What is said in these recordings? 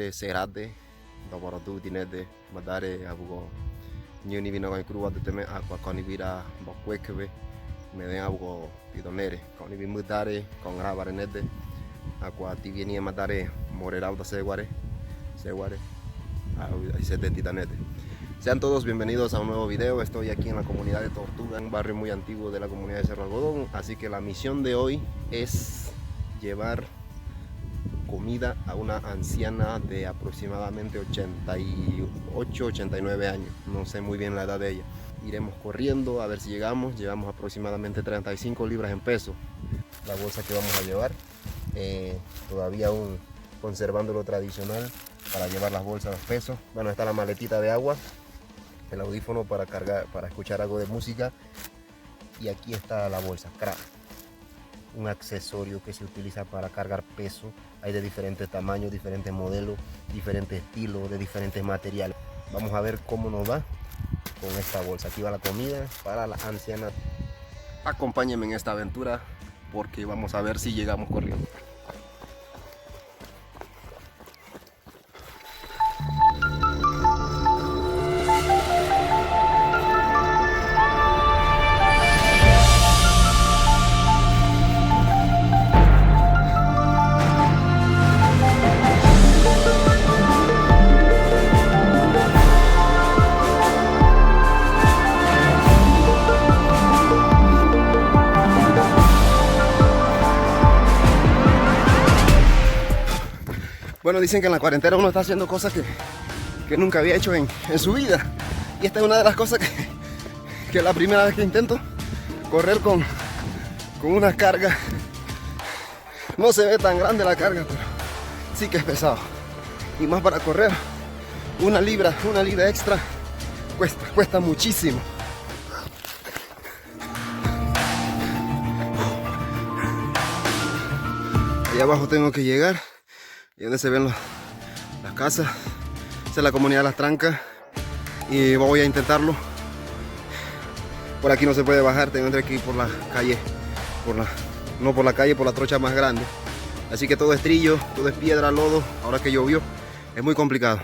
Madare serate, dopo tu dinete, madare avugo nyuni vino con cruva de teme aqua con ibira bokwekwe, me den avugo pidonere, con ibi mudare con gravare nede, aqua ti vieni a madare morerauda seguare, ahí se te titanete. Sean todos bienvenidos a un nuevo video. Estoy aquí en la comunidad de Tortuga, un barrio muy antiguo de la comunidad de Cerro Algodón. Así que la misión de hoy es llevar comida a una anciana de aproximadamente 88, 89 años. No sé muy bien la edad de ella. Iremos corriendo a ver si llegamos. Llevamos aproximadamente 35 libras en peso. La bolsa que vamos a llevar, todavía aún conservando lo tradicional para llevar las bolsas, los pesos. Bueno, está la maletita de agua, el audífono para cargar, para escuchar algo de música, y aquí está la bolsa crack, un accesorio que se utiliza para cargar peso. Hay de diferentes tamaños, diferentes modelos, diferentes estilos, de diferentes materiales. Vamos a ver cómo nos va con esta bolsa. Aquí va la comida para la anciana. Acompáñenme en esta aventura porque vamos a ver si llegamos corriendo. Bueno, dicen que en la cuarentena uno está haciendo cosas que nunca había hecho en su vida. Y esta es una de las cosas que es la primera vez que intento correr con una carga. No se ve tan grande la carga, pero sí que es pesado. Y más para correr, una libra extra cuesta muchísimo. Allá abajo tengo que llegar. Y donde se ven las casas, esa es la comunidad de Las Trancas, y voy a intentarlo. Por aquí no se puede bajar, tengo que ir por la calle, no por la calle, por la trocha más grande. Así que todo es trillo, todo es piedra, lodo. Ahora que llovió, es muy complicado.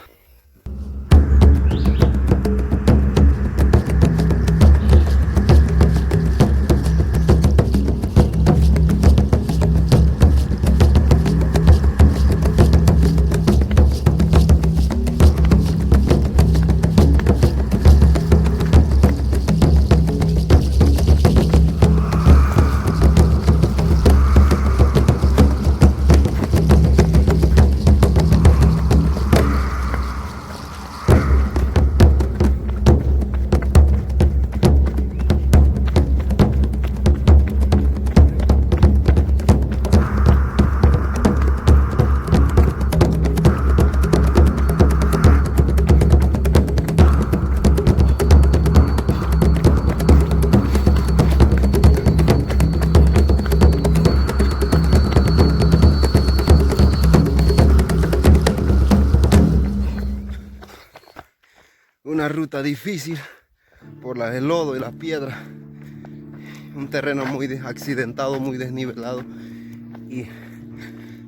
Una ruta difícil por el lodo y las piedras, un terreno muy accidentado, muy desnivelado, y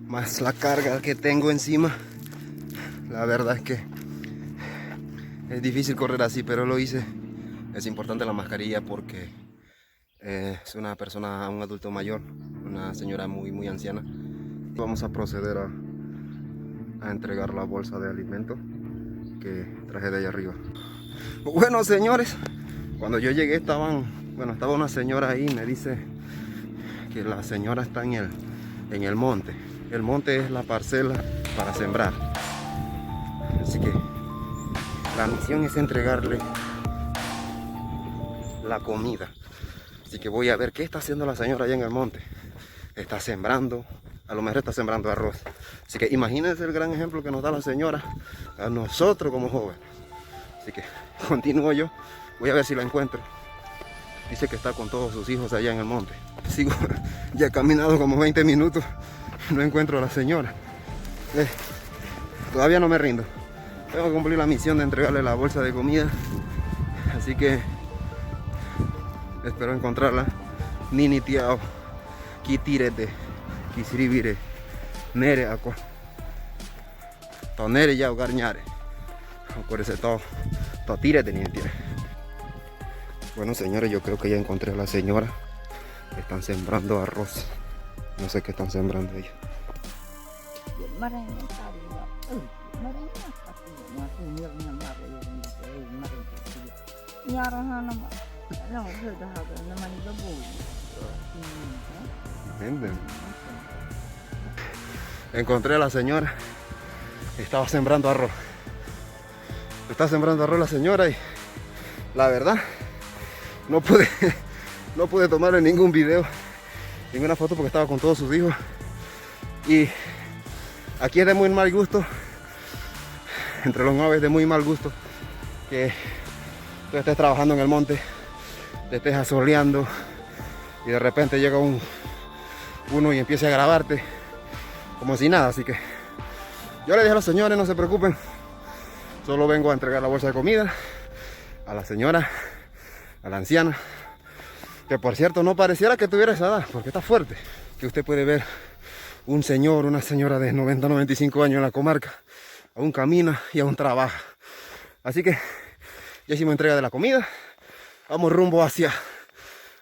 más la carga que tengo encima. La verdad es que es difícil correr así, pero lo hice. Es importante la mascarilla porque es una persona, un adulto mayor, una señora muy anciana. Vamos a proceder a entregar la bolsa de alimentos que traje de allá arriba. Bueno, señores, cuando yo llegué estaba una señora ahí. Me dice que la señora está en el monte. El monte es la parcela para sembrar. Así que la misión es entregarle la comida. Así que voy a ver qué está haciendo la señora allá en el monte. Está sembrando, a lo mejor está sembrando arroz. Así que imagínense el gran ejemplo que nos da la señora a nosotros como jóvenes. Así que continúo yo, voy a ver si la encuentro. Dice que está con todos sus hijos allá en el monte. Sigo, ya he caminado como 20 minutos, no encuentro a la señora. Todavía no me rindo. Tengo que cumplir la misión de entregarle la bolsa de comida. Así que espero encontrarla. Nini tiao, kitirete, kisiribire, nere aqua. tonere ya garñare. Por eso todo tire tenía. Bueno, señores, yo creo que ya encontré a la señora. Están sembrando arroz. No sé qué están sembrando ellos. Encontré a la señora. Estaba sembrando arroz. Está sembrando arroz la señora y la verdad no pude tomarle ningún video, ninguna foto porque estaba con todos sus hijos. Y aquí es de muy mal gusto, entre los nueve es de muy mal gusto que tú estés trabajando en el monte, te estés asoleando y de repente llega uno y empieza a grabarte como si nada. Así que yo le dije a los señores, no se preocupen, solo vengo a entregar la bolsa de comida a la señora, a la anciana, que por cierto no pareciera que tuviera esa edad, porque está fuerte, que usted puede ver un señor, una señora de 90, 95 años en la comarca, aún camina y aún trabaja. Así que ya hicimos entrega de la comida, vamos rumbo hacia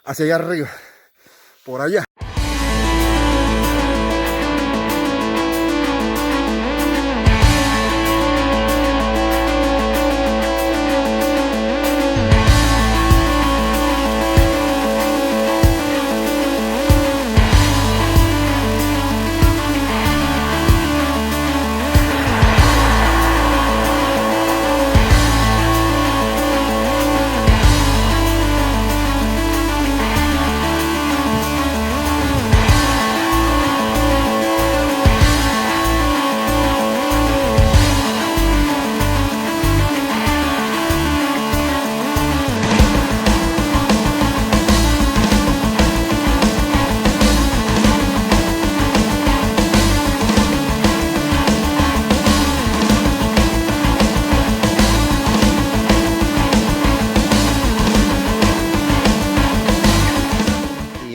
allá arriba, por allá.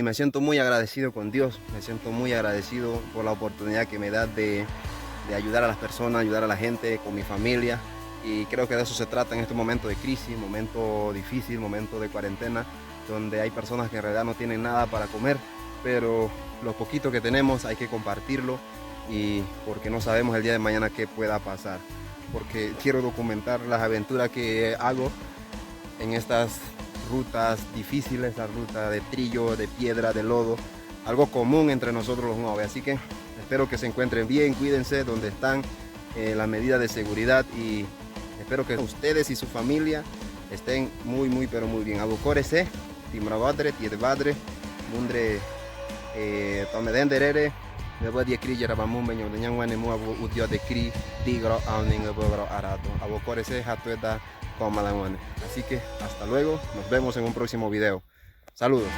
Me siento muy agradecido con Dios, me siento muy agradecido por la oportunidad que me da de ayudar a las personas, ayudar a la gente, con mi familia. Y creo que de eso se trata en este momento de crisis, momento difícil, momento de cuarentena, donde hay personas que en realidad no tienen nada para comer, pero lo poquito que tenemos hay que compartirlo, y porque no sabemos el día de mañana qué pueda pasar. Porque quiero documentar las aventuras que hago en estas rutas difíciles, la ruta de trillo, de piedra, de lodo, algo común entre nosotros los nueve. Así que espero que se encuentren bien, cuídense donde están, las medidas de seguridad, y espero que ustedes y su familia estén muy pero muy bien. Abukórese, timravadre, tiedvadre, mundre, tomedenderere, después de cri yerabamun beño de ñanguane mu abu udio de cri tigro auningo bogro arato. Abukórese hatueta. Así que hasta luego, nos vemos en un próximo video. Saludos.